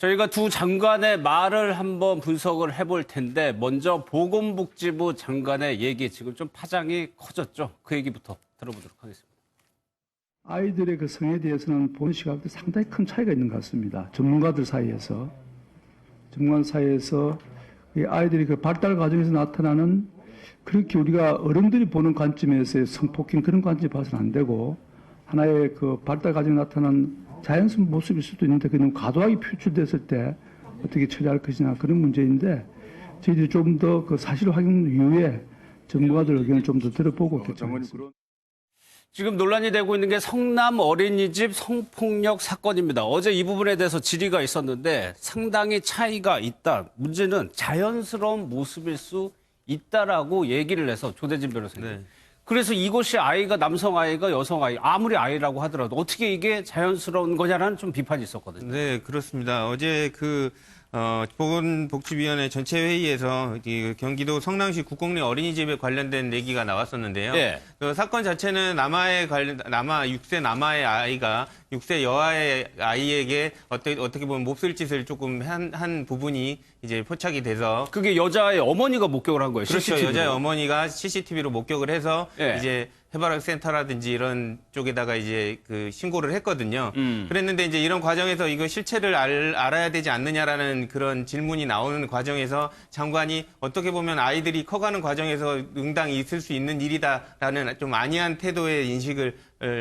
저희가 두 장관의 말을 한번 분석을 해볼 텐데 먼저 보건복지부 장관의 얘기 지금 좀 파장이 커졌죠. 그 얘기부터 들어보도록 하겠습니다. 아이들의 그 성에 대해서는 본 시각도 상당히 큰 차이가 있는 것 같습니다. 전문가들 사이에서 이 아이들이 그 발달 과정에서 나타나는 그렇게 우리가 어른들이 보는 관점에서의 성폭행 그런 관점에 봐서는 안 되고 하나의 그 발달 과정에 나타난 자연스러운 모습일 수도 있는데 그게 너무 과도하게 표출됐을 때 어떻게 처리할 것이냐 그런 문제인데 저희들이 좀 더 그 사실 확인 이후에 전문가들 의견을 좀 더 들어보고 결정하겠습니다. 지금 논란이 되고 있는 게 성남 어린이집 성폭력 사건입니다. 어제 이 부분에 대해서 질의가 있었는데 상당히 차이가 있다. 문제는 자연스러운 모습일 수 있다라고 얘기를 해서 조대진 변호사님. 네. 그래서 이것이 아이가 남성 아이가 여성 아이 아무리 아이라고 하더라도 어떻게 이게 자연스러운 거냐라는 좀 비판이 있었거든요. 네, 그렇습니다. 어제 보건복지위원회 전체 회의에서 경기도 성남시 국공립 어린이집에 관련된 얘기가 나왔었는데요. 네. 그 사건 자체는 남아의 6세 남아의 아이가 6세 여아의 아이에게 어떻게 보면 몹쓸 짓을 조금 한 부분이 이제 포착이 돼서 그게 여자의 어머니가 목격을 한 거예요. 그렇죠. CCTV로. 여자의 어머니가 CCTV로 목격을 해서 네. 이제 해바라기센터라든지 이런 쪽에다가 이제 그 신고를 했거든요. 그랬는데 이제 이런 과정에서 이거 실체를 알아야 되지 않느냐라는 그런 질문이 나오는 과정에서 장관이 어떻게 보면 아이들이 커가는 과정에서 응당이 있을 수 있는 일이다라는 좀 안이한 태도의 인식을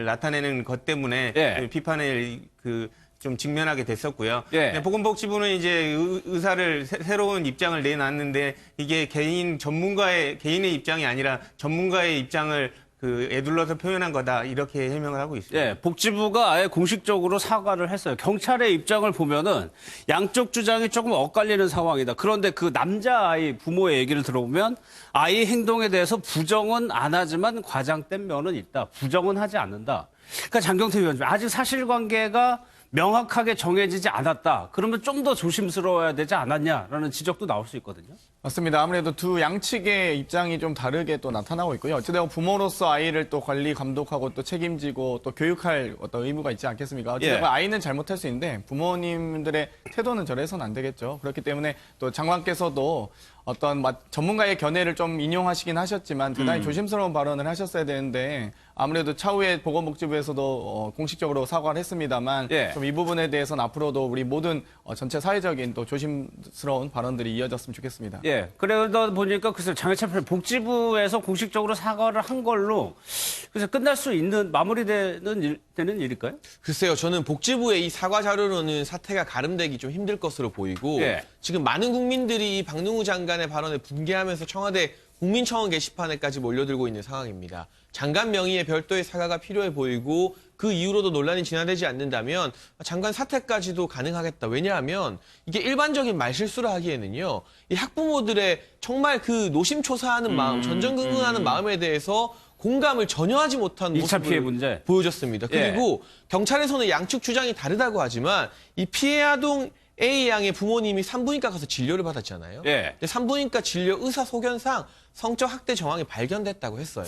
나타내는 것 때문에 비판을 좀 직면하게 됐었고요. 네, 보건복지부는 이제 의사를 새로운 입장을 내놨는데 이게 개인의 입장이 아니라 전문가의 입장을 애둘러서 표현한 거다 이렇게 해명을 하고 있습니다. 네, 복지부가 아예 공식적으로 사과를 했어요. 경찰의 입장을 보면은 양쪽 주장이 조금 엇갈리는 상황이다. 그런데 그 남자아이 부모의 얘기를 들어보면 아이 행동에 대해서 부정은 안 하지만 과장된 면은 있다. 부정은 하지 않는다. 그러니까 장경태 위원님 아직 사실관계가 명확하게 정해지지 않았다. 그러면 좀 더 조심스러워야 되지 않았냐라는 지적도 나올 수 있거든요. 맞습니다. 아무래도 두 양측의 입장이 좀 다르게 또 나타나고 있고요. 어찌되건 부모로서 아이를 또 관리, 감독하고 또 책임지고 또 교육할 어떤 의무가 있지 않겠습니까? 어찌되건 아이는 잘못할 수 있는데 부모님들의 태도는 저래서는 안 되겠죠. 그렇기 때문에 또 장관께서도 어떤 전문가의 견해를 좀 인용하시긴 하셨지만 대단히 조심스러운 발언을 하셨어야 되는데 아무래도 차후에 보건복지부에서도 공식적으로 사과를 했습니다만 좀 이 부분에 대해서는 앞으로도 우리 모든 전체 사회적인 또 조심스러운 발언들이 이어졌으면 좋겠습니다. 그러다 보니까 글쎄 장애차별 복지부에서 공식적으로 사과를 한 걸로 그래서 끝날 수 있는 마무리되는 일일까요? 글쎄요, 저는 복지부의 이 사과 자료로는 사태가 가름되기 좀 힘들 것으로 보이고 지금 많은 국민들이 박능우 장관의 발언에 분개하면서 청와대 국민청원 게시판에까지 몰려들고 있는 상황입니다. 장관 명의의 별도의 사과가 필요해 보이고 그 이후로도 논란이 진화되지 않는다면 장관 사퇴까지도 가능하겠다. 왜냐하면 이게 일반적인 말실수를 하기에는요. 이 학부모들의 정말 그 노심초사하는 마음, 전전긍긍하는 마음에 대해서 공감을 전혀 하지 못한 모습을 보여줬습니다. 그리고 경찰에서는 양측 주장이 다르다고 하지만 이 피해 아동 A 양의 부모님이 산부인과 가서 진료를 받았잖아요. 근데 산부인과 진료 의사 소견상 성적 학대 정황이 발견됐다고 했어요.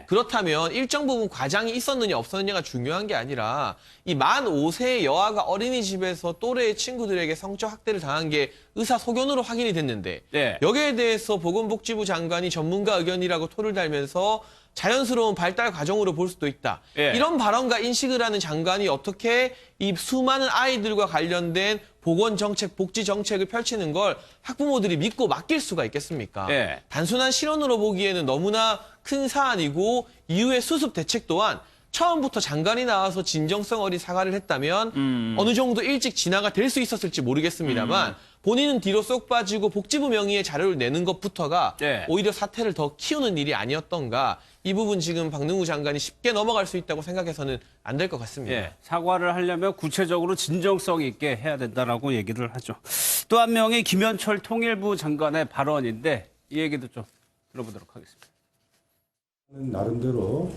그렇다면 일정 부분 과장이 있었느냐 없었느냐가 중요한 게 아니라 이 만 5세의 여아가 어린이집에서 또래의 친구들에게 성적 학대를 당한 게 의사 소견으로 확인이 됐는데 여기에 대해서 보건복지부 장관이 전문가 의견이라고 토를 달면서 자연스러운 발달 과정으로 볼 수도 있다. 이런 발언과 인식을 하는 장관이 어떻게 이 수많은 아이들과 관련된 보건정책, 복지정책을 펼치는 걸 학부모들이 믿고 맡길 수가 있겠습니까? 단순한 실언으로 보기에는 너무나 큰 사안이고 이후의 수습 대책 또한 처음부터 장관이 나와서 진정성 어린 사과를 했다면 어느 정도 일찍 진화가 될 수 있었을지 모르겠습니다만 본인은 뒤로 쏙 빠지고 복지부 명의의 자료를 내는 것부터가 오히려 사태를 더 키우는 일이 아니었던가 이 부분 지금 박능우 장관이 쉽게 넘어갈 수 있다고 생각해서는 안 될 것 같습니다. 사과를 하려면 구체적으로 진정성 있게 해야 된다라고 얘기를 하죠. 또 한 명이 김현철 통일부 장관의 발언인데 이 얘기도 좀 들어보도록 하겠습니다. 나름대로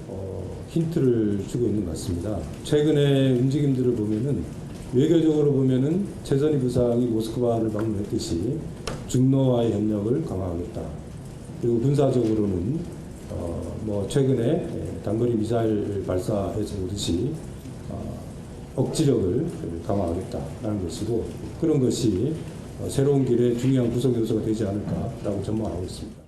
힌트를 주고 있는 것 같습니다. 최근의 움직임들을 보면은 외교적으로 보면은 최선희 부상이 모스크바를 방문했듯이 중노와의 협력을 강화하겠다. 그리고 군사적으로는 최근에 단거리 미사일 발사해서 오듯이 억지력을 강화하겠다라는 것이고 그런 것이 새로운 길의 중요한 구성 요소가 되지 않을까라고 전망하고 있습니다.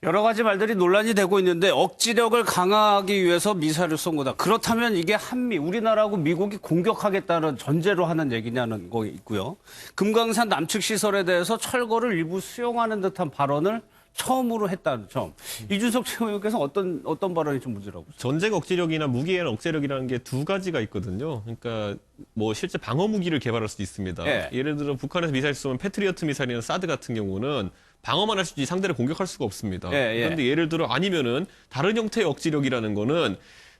여러 가지 말들이 논란이 되고 있는데 억지력을 강화하기 위해서 미사일을 쏜 거다. 그렇다면 이게 한미, 우리나라하고 미국이 공격하겠다는 전제로 하는 얘기냐는 거 있고요. 금강산 남측 시설에 대해서 철거를 일부 수용하는 듯한 발언을 처음으로 했다는 점. 이준석 최고위원께서 어떤 발언이 좀 문제라고 보세요? 전쟁 억지력이나 무기의 억제력이라는 게 두 가지가 있거든요. 그러니까 뭐 실제 방어 무기를 개발할 수도 있습니다. 예. 예를 들어 북한에서 미사일 쏘면 패트리어트 미사일이나 사드 같은 경우는 방어만 할 수 있지 상대를 공격할 수가 없습니다. 예, 예. 그런데 예를 들어 아니면은 다른 형태의 억지력이라는 거는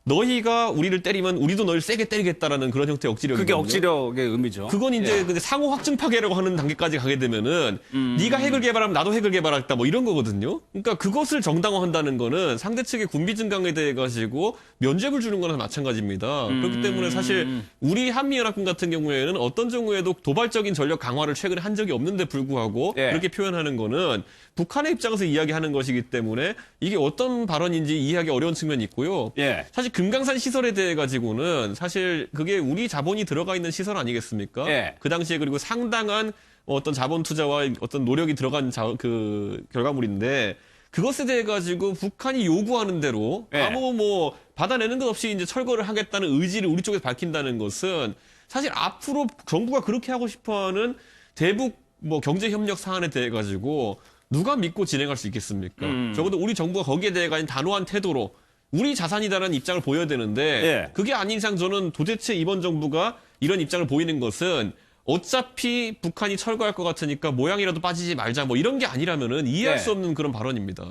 너희가 우리를 때리면 우리도 너희를 세게 때리겠다라는 그런 형태의 억지력이거든요. 그게 억지력의 의미죠. 그건 이제 근데 상호 확증 파괴라고 하는 단계까지 가게 되면은 네가 핵을 개발하면 나도 핵을 개발하겠다 뭐 이런 거거든요. 그러니까 그것을 정당화한다는 거는 상대 측의 군비 증강에 대해 가지고 면죄부를 주는 거나 마찬가지입니다. 그렇기 때문에 사실 우리 한미연합군 같은 경우에는 어떤 경우에도 도발적인 전력 강화를 최근에 한 적이 없는데 불구하고 예. 그렇게 표현하는 거는 북한의 입장에서 이야기하는 것이기 때문에 이게 어떤 발언인지 이해하기 어려운 측면이 있고요. 예. 사실 금강산 시설에 대해 가지고는 사실 그게 우리 자본이 들어가 있는 시설 아니겠습니까? 예. 그 당시에 그리고 상당한 어떤 자본 투자와 어떤 노력이 들어간 그 결과물인데 그것에 대해 가지고 북한이 요구하는 대로 예. 아무 뭐 받아내는 것 없이 이제 철거를 하겠다는 의지를 우리 쪽에서 밝힌다는 것은 사실 앞으로 정부가 그렇게 하고 싶어하는 대북 뭐 경제 협력 사안에 대해 가지고 누가 믿고 진행할 수 있겠습니까? 적어도 우리 정부가 거기에 대해 가진 단호한 태도로 우리 자산이다라는 입장을 보여야 되는데 예. 그게 아닌 이상 저는 도대체 이번 정부가 이런 입장을 보이는 것은 어차피 북한이 철거할 것 같으니까 모양이라도 빠지지 말자 뭐 이런 게 아니라면은 이해할 네. 수 없는 그런 발언입니다.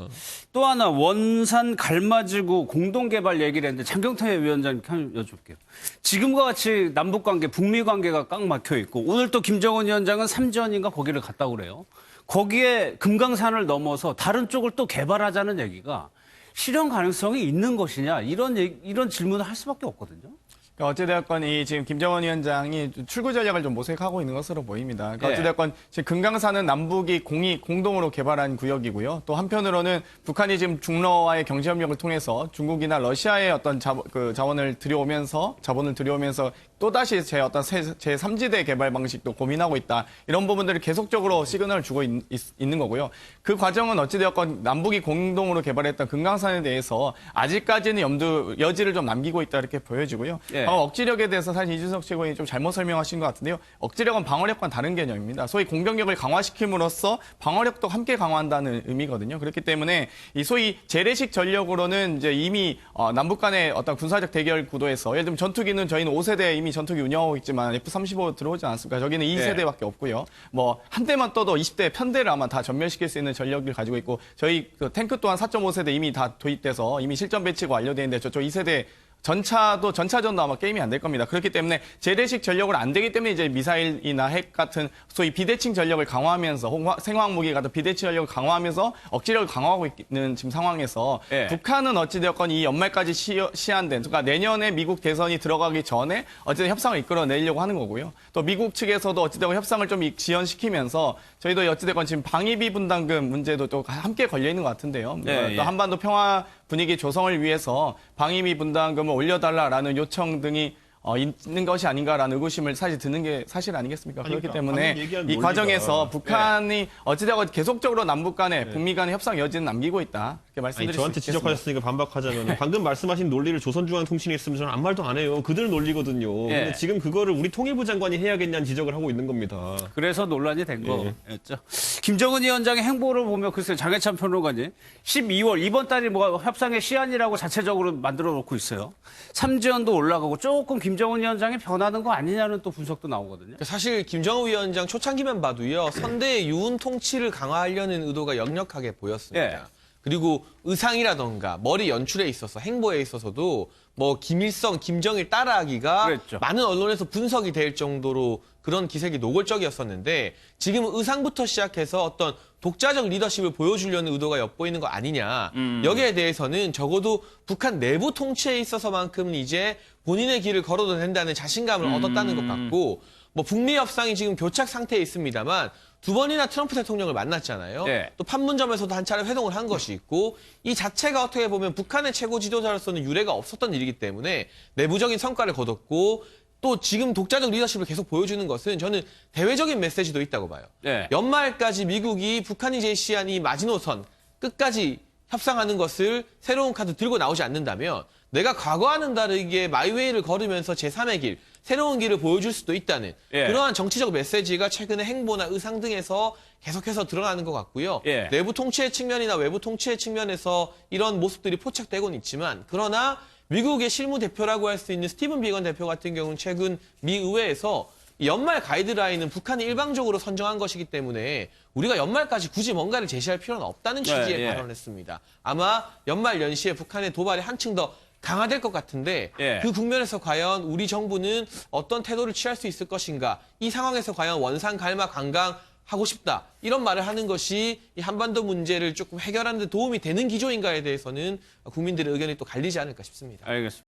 또 하나 원산 갈마지구 공동개발 얘기를 했는데 장경태 위원장님께 한번 여쭤볼게요. 지금과 같이 남북관계, 북미관계가 꽉 막혀 있고 오늘 또 김정은 위원장은 삼전인가 거기를 갔다고 그래요. 거기에 금강산을 넘어서 다른 쪽을 또 개발하자는 얘기가 실현 가능성이 있는 것이냐 이런 질문을 할 수밖에 없거든요. 그러니까 어찌되었건 지금 김정은 위원장이 출구 전략을 좀 모색하고 있는 것으로 보입니다. 그러니까 예. 어찌되었건 지금 금강산은 남북이 공동으로 개발한 구역이고요. 또 한편으로는 북한이 지금 중러와의 경제협력을 통해서 중국이나 러시아의 어떤 자본을 들여오면서 또다시 제3지대 개발 방식도 고민하고 있다. 이런 부분들을 계속적으로 시그널을 주고 있는 거고요. 그 과정은 어찌되었건 남북이 공동으로 개발했던 금강산에 대해서 아직까지는 여지를 좀 남기고 있다 이렇게 보여지고요. 예. 억지력에 대해서 사실 이준석 최고위원이 좀 잘못 설명하신 것 같은데요. 억지력은 방어력과는 다른 개념입니다. 소위 공격력을 강화시킴으로써 방어력도 함께 강화한다는 의미거든요. 그렇기 때문에 이 소위 재래식 전력으로는 이제 이미 남북 간의 어떤 군사적 대결 구도에서 예를 들면 전투기는 저희는 5세대 이미 전투기 운영하고 있지만 F-35 들어오지 않았습니까? 저기는 2세대밖에 없고요. 뭐 한 대만 떠도 20대 편대를 아마 다 전멸시킬 수 있는 전력을 가지고 있고 저희 그 탱크 또한 4.5세대 이미 다 도입돼서 이미 실전 배치가 완료되어 있는데 저쪽 2세대 전차전도 아마 게임이 안 될 겁니다. 그렇기 때문에 재래식 전력을 안 되기 때문에 이제 미사일이나 핵 같은 소위 비대칭 전력을 강화하면서 생화학무기 같은 비대칭 전력을 강화하면서 억지력을 강화하고 있는 지금 상황에서 예. 북한은 어찌되었건 이 연말까지 시한된 그러니까 내년에 미국 대선이 들어가기 전에 어쨌든 협상을 이끌어내려고 하는 거고요. 또 미국 측에서도 어찌되건 협상을 좀 지연시키면서 저희도 어찌되건 지금 방위비 분담금 문제도 또 함께 걸려 있는 것 같은데요. 예, 또 한반도 평화 분위기 조성을 위해서 방위비 분담금을 올려달라라는 요청 등이 있는 것이 아닌가라는 의구심을 사실 드는 게 사실 아니겠습니까? 그렇기 때문에 이 과정에서 북한이 어찌되건 계속적으로 남북 간의 북미 간의 협상 여지는 남기고 있다. 이렇게 말씀드릴 수 저한테 있겠습니다. 지적하셨으니까 반박하자면 방금 말씀하신 논리를 조선중앙통신이 했으면 저는 아무 말도 안 해요. 그들 논리거든요. 예. 근데 지금 그거를 우리 통일부 장관이 해야겠냐는 지적을 하고 있는 겁니다. 그래서 논란이 된 거였죠. 김정은 위원장의 행보를 보면 글쎄요. 장해찬 평론가님 12월 이번 달이 뭐가 협상의 시한이라고 자체적으로 만들어 놓고 있어요. 삼지연도 올라가고 조금 김정은 위원장이 변하는 거 아니냐는 또 분석도 나오거든요. 사실 김정은 위원장 초창기만 봐도요. 선대의 유은 통치를 강화하려는 의도가 역력하게 보였습니다. 예. 그리고 의상이라던가 머리 연출에 있어서 행보에 있어서도 뭐 김일성, 김정일 따라하기가 그랬죠. 많은 언론에서 분석이 될 정도로 그런 기색이 노골적이었었는데 지금은 의상부터 시작해서 어떤 독자적 리더십을 보여주려는 의도가 엿보이는 거 아니냐. 여기에 대해서는 적어도 북한 내부 통치에 있어서만큼은 이제 본인의 길을 걸어도 된다는 자신감을 얻었다는 것 같고 뭐 북미 협상이 지금 교착 상태에 있습니다만 2번이나 트럼프 대통령을 만났잖아요. 네. 또 판문점에서도 한 차례 회동을 한 것이 있고 이 자체가 어떻게 보면 북한의 최고 지도자로서는 유례가 없었던 일이기 때문에 내부적인 성과를 거뒀고 또 지금 독자적 리더십을 계속 보여주는 것은 저는 대외적인 메시지도 있다고 봐요. 네. 연말까지 미국이 북한이 제시한 이 마지노선 끝까지 협상하는 것을 새로운 카드 들고 나오지 않는다면 내가 과거와는 다르게 마이웨이를 걸으면서 제3의 길, 새로운 길을 보여줄 수도 있다는 예. 그러한 정치적 메시지가 최근의 행보나 의상 등에서 계속해서 드러나는 것 같고요. 예. 내부 통치의 측면이나 외부 통치의 측면에서 이런 모습들이 포착되고는 있지만 그러나 미국의 실무 대표라고 할 수 있는 스티븐 비건 대표 같은 경우는 최근 미 의회에서 이 연말 가이드라인은 북한이 일방적으로 선정한 것이기 때문에 우리가 연말까지 굳이 뭔가를 제시할 필요는 없다는 취지의 예. 발언을 했습니다. 아마 연말 연시에 북한의 도발이 한층 더 강화될 것 같은데 예. 그 국면에서 과연 우리 정부는 어떤 태도를 취할 수 있을 것인가, 이 상황에서 과연 원산 갈마 관강 하고 싶다 이런 말을 하는 것이 이 한반도 문제를 조금 해결하는 데 도움이 되는 기조인가에 대해서는 국민들의 의견이 또 갈리지 않을까 싶습니다. 알겠습니다.